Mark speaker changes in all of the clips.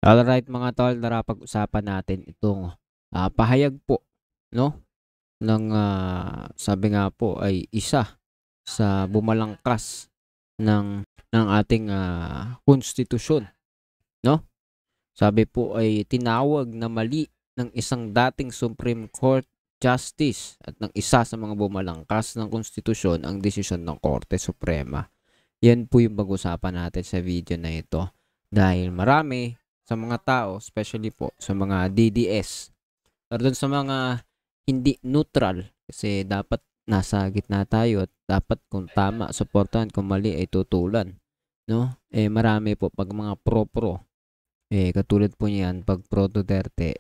Speaker 1: Alright mga tol, pag-usapan natin itong pahayag po, no? Ng sabi nga po ay isa sa bumalangkas ng ating konstitusyon, no? Sabi po ay tinawag na mali ng isang dating Supreme Court Justice at ng isa sa mga bumalangkas ng konstitusyon ang desisyon ng Korte Suprema. Yan po yung pag-usapan natin sa video na ito. Dahil marami sa mga tao, especially po sa mga DDS, or dun sa mga hindi neutral, kasi dapat nasa gitna tayo at dapat kung tama, supportan, kung mali ay tutulan. No? Marami po pag mga pro-pro, katulad po niyan, pag pro Duterte,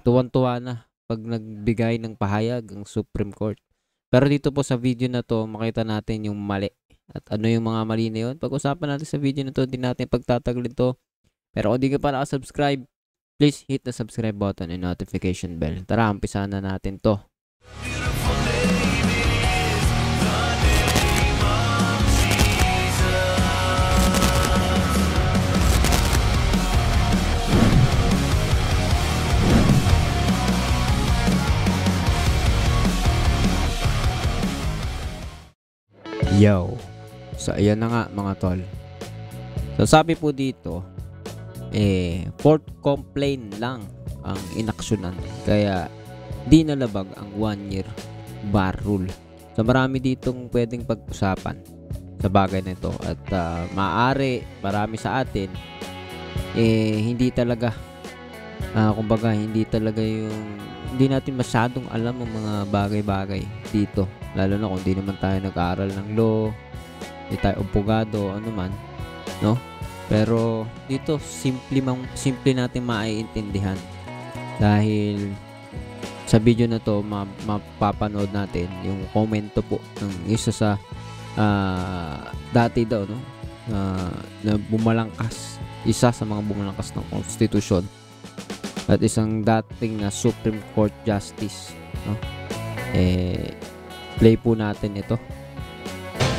Speaker 1: tuwan-tuwa na pag nagbigay ng pahayag ang Supreme Court. Pero dito po sa video na to, makita natin yung mali. At ano yung mga mali na yun? Pag-usapan natin sa video na to, hindi natin pagtataglin to. Pero kung di ka pa nakasubscribe, please hit the subscribe button and notification bell. Tara, umpisahan na natin to. Yo! So, ayan na nga mga tol. So, sabi po dito, fourth complaint lang ang inaksyonan. Kaya, di nalabag ang 1-year bar rule. So, marami ditong pwedeng pag-usapan sa bagay na ito. At maaari, marami sa atin, hindi talaga, kumbaga, hindi talaga hindi natin masyadong alam ang mga bagay-bagay dito. Lalo na kung di naman tayo nag-aaral ng law, hindi tayo abogado, ano man, no? Pero dito simple natin maiintindihan dahil sa video na to mapapanood natin yung komento po ng isa sa dati daw, no, na bumalangkas, isa sa mga bumalangkas ng konstitusyon at isang dating Supreme Court Justice, no? Play po natin ito.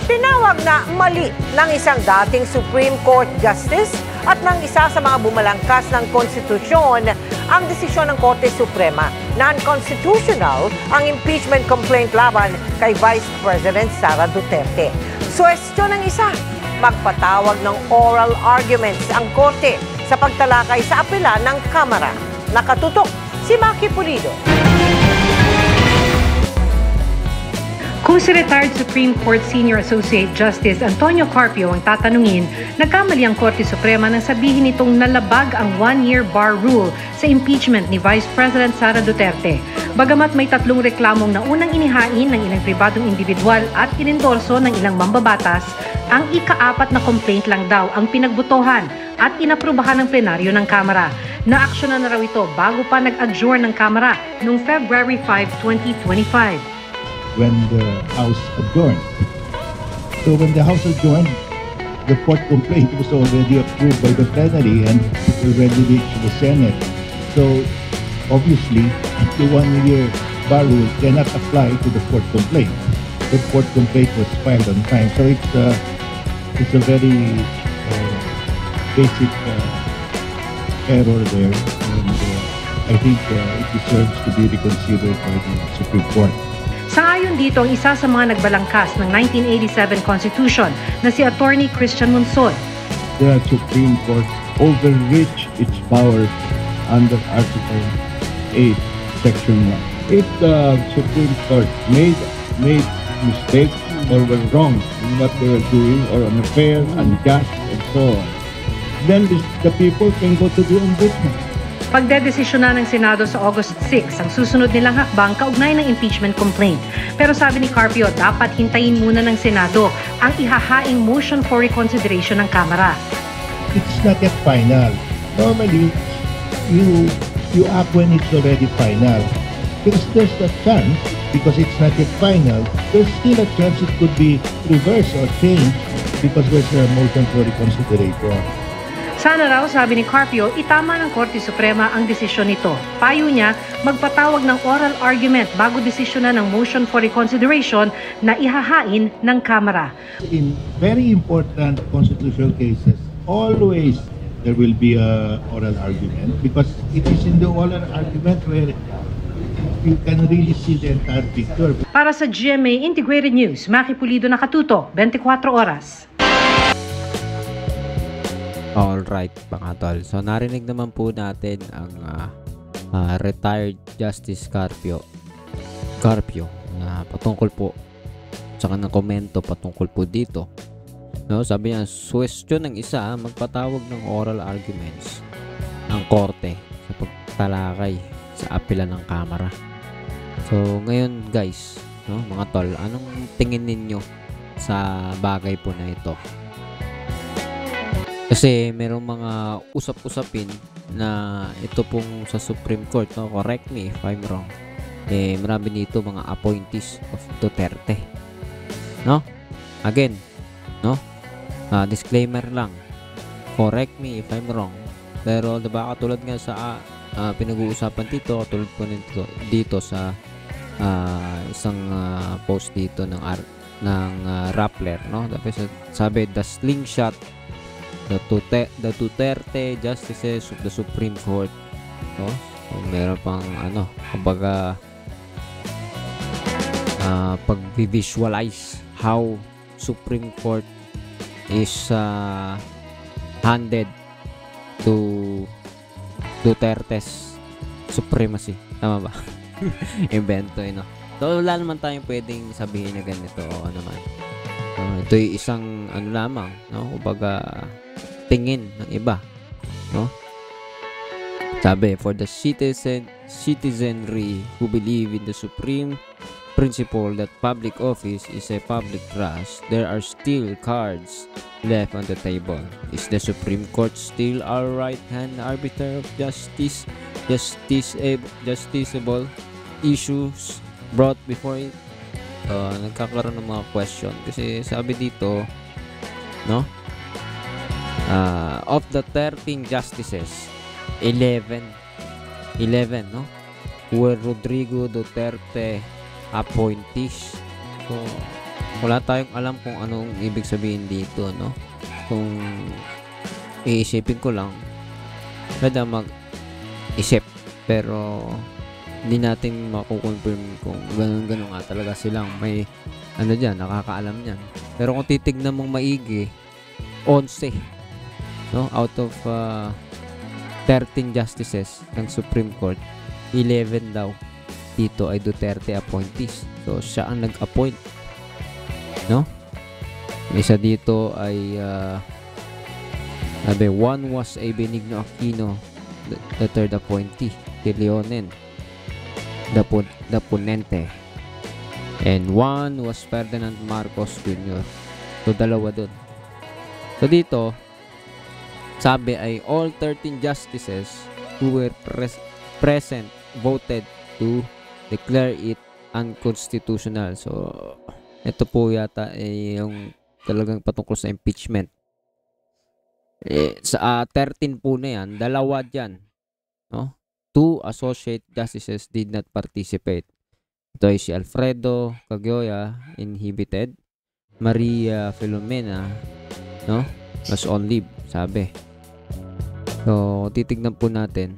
Speaker 2: Tinawag na mali ng isang dating Supreme Court Justice at ng isa sa mga bumalangkas ng konstitusyon ang desisyon ng Korte Suprema. Non-constitutional ang impeachment complaint laban kay Vice President Sara Duterte. Suwestyon ng isa, magpatawag ng oral arguments ang Korte sa pagtalakay sa apela ng Kamara. Nakatutok si Maki Pulido.
Speaker 3: Kung si retired Supreme Court Senior Associate Justice Antonio Carpio ang tatanungin, nagkamali ang Korte Suprema nang sabihin nitong nalabag ang 1-year bar rule sa impeachment ni Vice President Sara Duterte. Bagamat may 3 reklamong na unang inihain ng ilang pribadong individual at inendorso ng ilang mambabatas, ang ika-4 na complaint lang daw ang pinagbutohan at inaprubahan ng plenaryo ng Kamara. Naaksyonan na raw ito bago pa nag-adjourn ng Kamara noong February 5, 2025.
Speaker 4: When the House adjourned. So when the House adjourned, the fourth complaint was already approved by the plenary and already reached the Senate. So obviously, the 1-year bar rule cannot apply to the fourth complaint. The fourth complaint was filed on time. So it's a very basic error there, and I think it deserves to be reconsidered by the Supreme Court.
Speaker 3: Sangayon dito ang isa sa mga nagbalangkas ng 1987 Constitution na si Attorney Christian Monson.
Speaker 4: The Supreme Court overreached its powers under Article 8, Section 1. If the Supreme Court made mistakes or were wrong in what they were doing or unfair, unjust, and so on, then the people can go to the Ombudsman.
Speaker 3: Pagdedesisyon na ng Senado sa August 6 ang susunod nilang hakbang kaugnay ng impeachment complaint. Pero sabi ni Carpio, dapat hintayin muna ng Senado ang ihahaing motion for reconsideration ng Kamara.
Speaker 4: It's not yet final. Normally, you act when it's already final. Because there's a chance, because it's not yet final, there's still a chance it could be reversed or changed because there's a motion for reconsideration.
Speaker 3: Sana raw, sabi ni Carpio, itama ng Korte Suprema ang desisyon nito. Payo niya, magpatawag ng oral argument bago desisyonan ng motion for reconsideration na ihahain ng Kamara.
Speaker 4: In very important constitutional cases, always there will be a oral argument, because it is in the oral argument where you can really see the entire picture.
Speaker 3: Para sa GMA Integrated News, Maki Pulido, Nakatuto, 24 Oras.
Speaker 1: Alright, mga tol. So, narinig naman po natin ang retired Justice Carpio na patungkol po saka ng komento patungkol po dito. No, sabi niya, question ng isa, magpatawag ng oral arguments ang korte sa pagtalakay sa apela ng kamara. So, ngayon guys, no, mga tol, anong tingin ninyo sa bagay po na ito? Kasi merong mga usap-usapin na ito pong sa Supreme Court, no? Correct me if I'm wrong. Marami nito mga appointees of Duterte. No? Again, no? Disclaimer lang. Correct me if I'm wrong. Pero diba katulad nga sa pinag-uusapan dito, katulad po dito sa isang post dito ng Rappler, no? Tapos sabi, the slingshot, the Duterte justices of the Supreme Court, no? So, meron pang kumbaga pag-visualize how Supreme Court is handed to Duterte's supremacy. Tama ba? Invento, no? So, wala naman tayong pwedeng sabihin na ganito o naman. Ito'y isang lamang, no? Kumbaga tingin ng iba, no? Sabi, for the citizenry who believe in the supreme principle that public office is a public trust, there are still cards left on the table. Is the Supreme Court still our right-hand arbiter of justiciable issues brought before it? Nagkakaroon ng mga question kasi sabi dito, no? Of the 13 justices, 11, no? Were Rodrigo Duterte appointees. So, wala tayong alam kung anong ibig sabihin dito, no? Kung iisipin ko lang, pwede mag-isip, pero hindi natin makukonfirm kung ganun nga talaga silang may dyan, nakakaalam yan. Pero kung titignan mong maigi, 11, no? Out of 13 justices ng Supreme Court, 11 daw dito ay Duterte appointees. So, siya ang nag-appoint, no? Isa dito ay one was a Benigno Aquino, the third appointee, de Leonen, the ponente, and one was Ferdinand Marcos Jr. So, dalawa dun. So, dito sabi ay all 13 justices who were present voted to declare it unconstitutional. So, ito po yata ay yung talagang patungkol sa impeachment. Sa 13 po na yan, dalawa dyan, no? 2 associate justices did not participate. Ito ay si Alfredo Cagioia, inhibited. Maria Filomena, no? Was on leave, sabi. So, titignan po natin.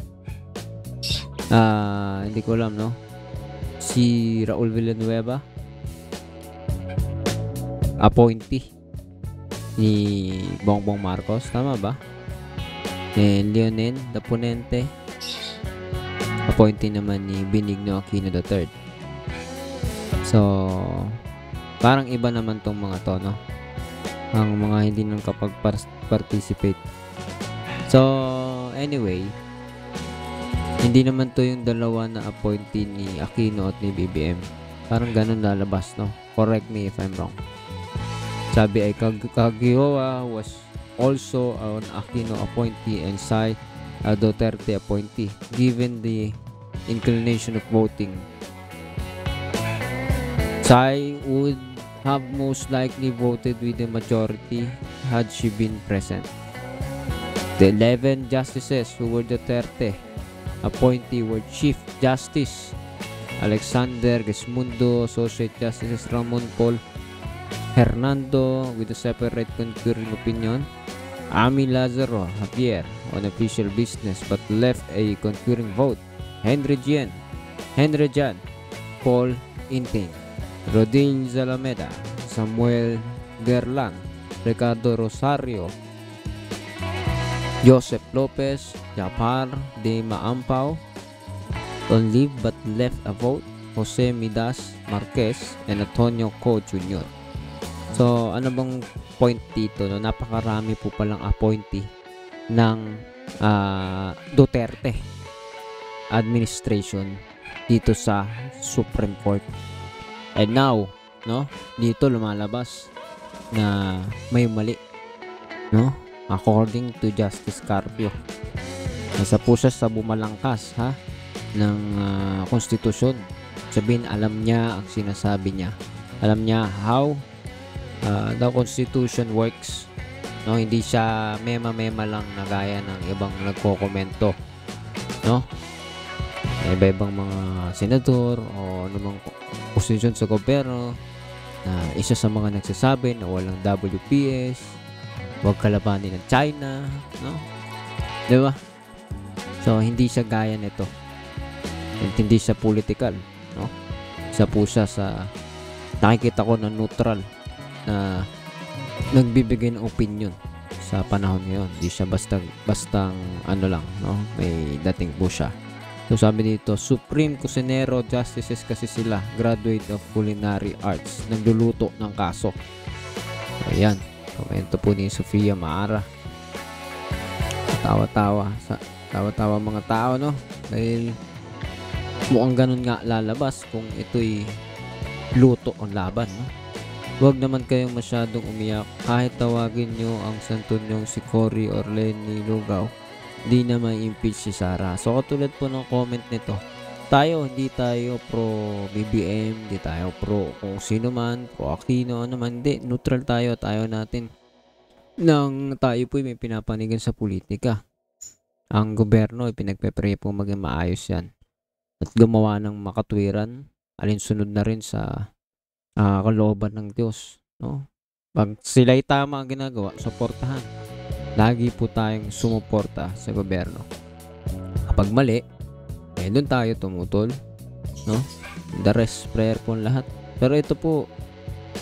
Speaker 1: Hindi ko alam, no? Si Raul Villanueva, appointee ni Bongbong Marcos, tama ba? And Leonen, the ponente, appointee naman ni Benigno Aquino III. So, parang iba naman tong mga to, no? Ang mga hindi nang kapag-participate. So, anyway, hindi naman to yung dalawa na appointee ni Aquino at ni BBM. Parang ganun lalabas, no? Correct me if I'm wrong. Sabi ay Cagioia was also an Aquino appointee and Sai a Duterte appointee. Given the inclination of voting, Sai would have most likely voted with the majority had she been present. The 11 justices who were Duterte appointee were Chief Justice Alexander Gesmundo, Associate Justices Ramon Paul Hernando with a separate concurring opinion, Ami Lazaro Javier on official business but left a concurring vote. Henry Jan, Paul Inting, Rodin Zalameda, Samuel Gerlan, Ricardo Rosario, Joseph Lopez, Japar de Maampaw on leave but left a vote. Jose Midas Marquez and Antonio Co. Jr. So, ano bang point dito? No? Napakarami po palang appointee ng Duterte administration dito sa Supreme Court. And now, no, dito lumalabas na may mali, no? According to Justice Carpio. Nasa po siya sa bumalangkas ng konstitusyon. Sabihin, alam niya ang sinasabi niya. Alam niya how the Constitution works. No, hindi siya mema-mema lang na gaya ng ibang nagko-komento. No? Iba-ibang mga senador o anumang posisyon sa gobyerno na isa sa mga nagsasabi na walang WPS, huwag kalabanin ng China, no? Diba? So, hindi siya gaya nito. Hindi siya political, no? Isa po siya sa nakikita ko na neutral na nagbibigay ng opinion sa panahon ngayon. Hindi siya bastang ano lang, no? May dating po siya. So sabi dito, Supreme Cusinero Justices kasi sila, graduate of Culinary Arts, nagluluto ng kaso. Ayan, komento po ni Sofia Maara. Tawa-tawa mga tao, no? Dahil mukhang ganun nga lalabas kung ito'y luto ang laban, no? Huwag naman kayong masyadong umiyak kahit tawagin nyo ang santonyong si Cory or Lenny Lugaw, di na may impeach si Sara. So katulad po ng comment nito, hindi tayo pro BBM, hindi tayo pro kung sino man, pro Aquino naman, hindi, neutral tayo natin nang tayo po may pinapanigan sa politika. Ang gobyerno ay pinagpe-pray po maging maayos yan at gumawa ng makatwiran, alinsunod na rin sa kalooban ng Diyos, no? Pag sila'y tama ang ginagawa, suportahan. Lagi po tayong sumuporta sa gobyerno. Kapag mali, doon tayo tumutol, no? The rest, prayer po lahat. Pero ito po,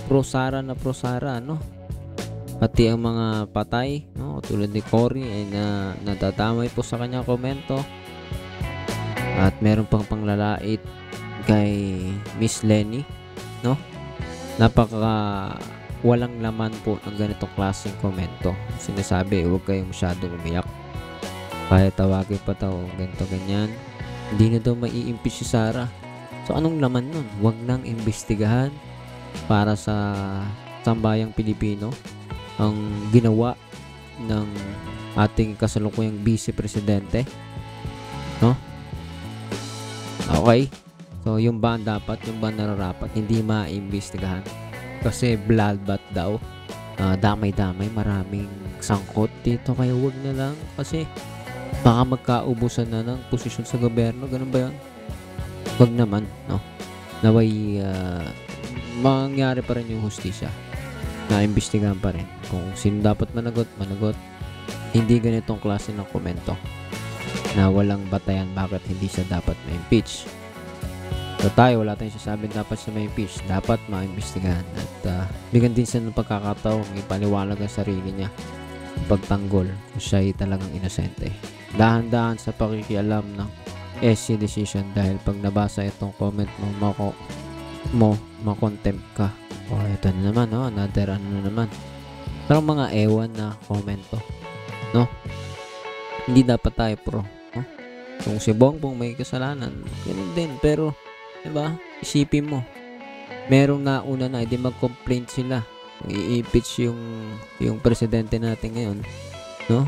Speaker 1: pro-Sara, no? Pati ang mga patay, no? Tulad ni Cory ay natatamay po sa kanyang komento. At meron pang panglalait kay Miss Lenny, no? Napaka walang laman po ng ganitong klaseng komento. Sinasabi, huwag kayong masyadong umiyak. Kaya tawagin pa ganito ganyan. Hindi na daw mai-impeach si Sara. So anong laman nun? Huwag nang imbestigahan para sa sambayang Pilipino ang ginawa ng ating kasalukuyang vice presidente, no? Okay. So, yung ba nararapat, hindi maimbestigahan. Kasi bloodbath daw. Damay-damay, maraming sangkot dito. Kaya huwag na lang. Kasi baka magkaubusan na ng posisyon sa gobyerno. Ganun ba yun? Huwag naman, no? Naway, mangyari pa rin yung hustisya. Naimbestigahan pa rin. Kung sino dapat managot. Hindi ganitong klase ng komento na walang batayan bakit hindi siya dapat ma-impeach. So tayo, wala tayong sasabihin dapat siya ma-impeach. Dapat ma-imbestigahan. At bigyan din siya ng pagkakataong ipaliwanag ang sarili niya. Pagtanggol kung siya ay talagang inosente. Dahan-dahan sa pakikialam ng SC decision dahil pag nabasa itong comment mo, makontempt ka. O ito na naman, no? Another na naman. Parang mga ewan na komento, no? Hindi dapat tayo pro, no? Kung si Bongbong may kasalanan, ganun din. Pero diba? Isipin mo. Merong nauna na, hindi mag-complaint sila. I-impeach yung presidente natin ngayon, no?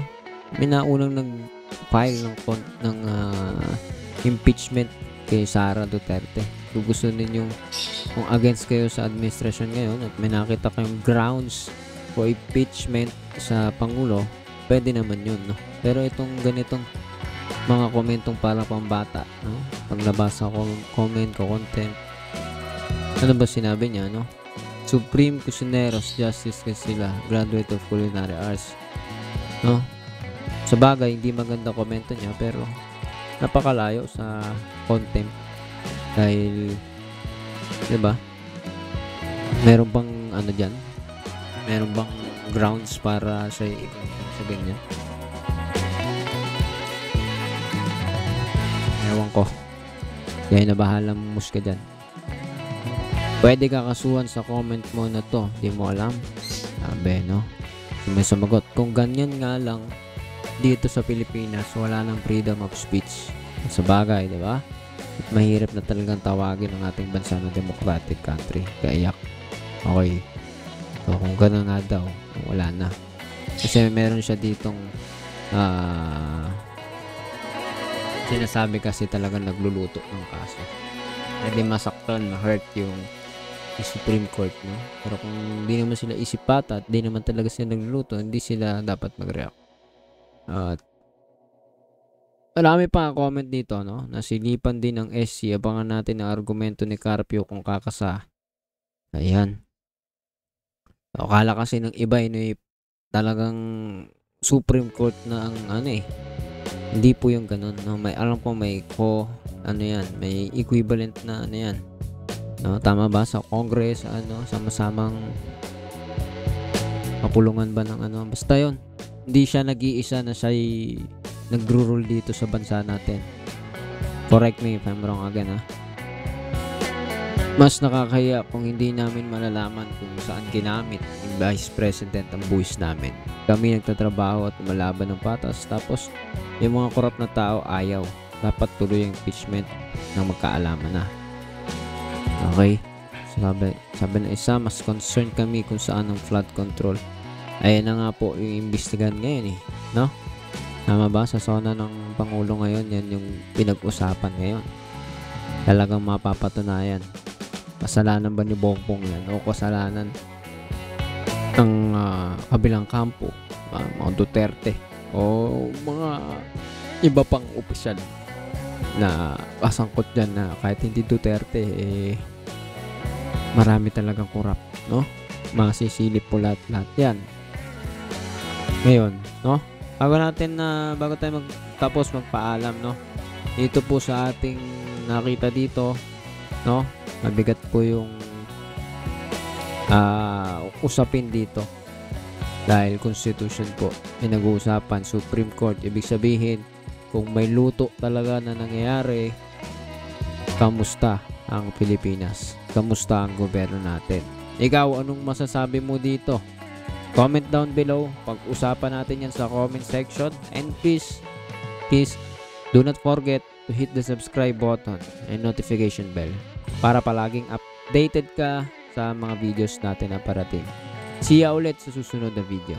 Speaker 1: May naunang nag-file ng impeachment kay Sara Duterte. Kung gusto ninyong kung against kayo sa administration ngayon at may nakita kayong grounds for impeachment sa Pangulo, pwede naman yun, no? Pero itong ganitong mga komentong para pambata, no? Pag nabasa ko comment ko content, ano ba sinabi niya, no? Supreme Cusineros Justice kasi sila, graduate of Culinary Arts. no? Sa bagay, hindi maganda komento niya, pero napakalayo sa contempt. Dahil, di ba? Meron bang ano dyan? Meron bang grounds para siya sa ganyan? Ewan ko. Kaya na bahalang muska dyan. Pwede ka kasuhan sa comment mo na to. Di mo alam. Sabi, no? May sumagot. Kung ganyan nga lang dito sa Pilipinas, wala nang freedom of speech. Sa bagay, di ba? At mahirap na talagang tawagin ang ating bansa na democratic country. Kaiyak. Okay. So, kung gano'n nga daw, wala na. Kasi meron siya ditong sinasabi kasi talagang nagluluto ng kaso. Hindi masaktan, ma-hurt yung Supreme Court, no? Pero kung hindi naman sila isipata at di naman talaga sila nagluluto, hindi sila dapat mag-react. At marami pa comment dito, no? Nasilipan din ng SC. Abangan natin ang argumento ni Carpio kung kakasa. Ayan. Akala kasi ng iba talagang Supreme Court na ang ano Hindi po yung ganun, no? May alam ko may may equivalent na ano yan. No, tama ba sa Congress, sama-samang kapulungan ba ng basta yon. Hindi siya nag-iisa na siya nagro-rule dito sa bansa natin. Correct me if I'm wrong again, ha. Mas nakakahiya kung hindi namin malalaman kung saan ginamit ng Vice President ang buwis namin. Kami nagtatrabaho at lumalaban ng patas, tapos yung mga korap na tao ayaw. Dapat tuloy yung impeachment ng magkaalaman na. Okay? Sabi na isa, mas concerned kami kung saan ang flood control. Ayan na nga po yung imbestigan ngayon, no? Tama ba? Sa zona ng Pangulo ngayon, yan yung pinag-usapan ngayon. Talagang mapapatunayan. Kasalanan ba ni Bongbong yan? O kasalanan ng kabilang kampo, mga Duterte, o mga iba pang opisyal na kasangkot dyan na kahit hindi Duterte, marami talagang korap, no? Masisilip po lahat yan. Ngayon, no? Bago tayo tapos magpaalam, no? Dito po sa ating nakita dito, no? Mabigat po yung usapin dito. Dahil Constitution po, pinag-uusapan, Supreme Court, ibig sabihin, kung may luto talaga na nangyayari, kamusta ang Pilipinas? Kamusta ang gobyerno natin? Ikaw, anong masasabi mo dito? Comment down below. Pag-usapan natin yan sa comment section. And please do not forget to hit the subscribe button and notification bell para palaging updated ka sa mga videos natin na parating. See ya ulit sa susunod na video.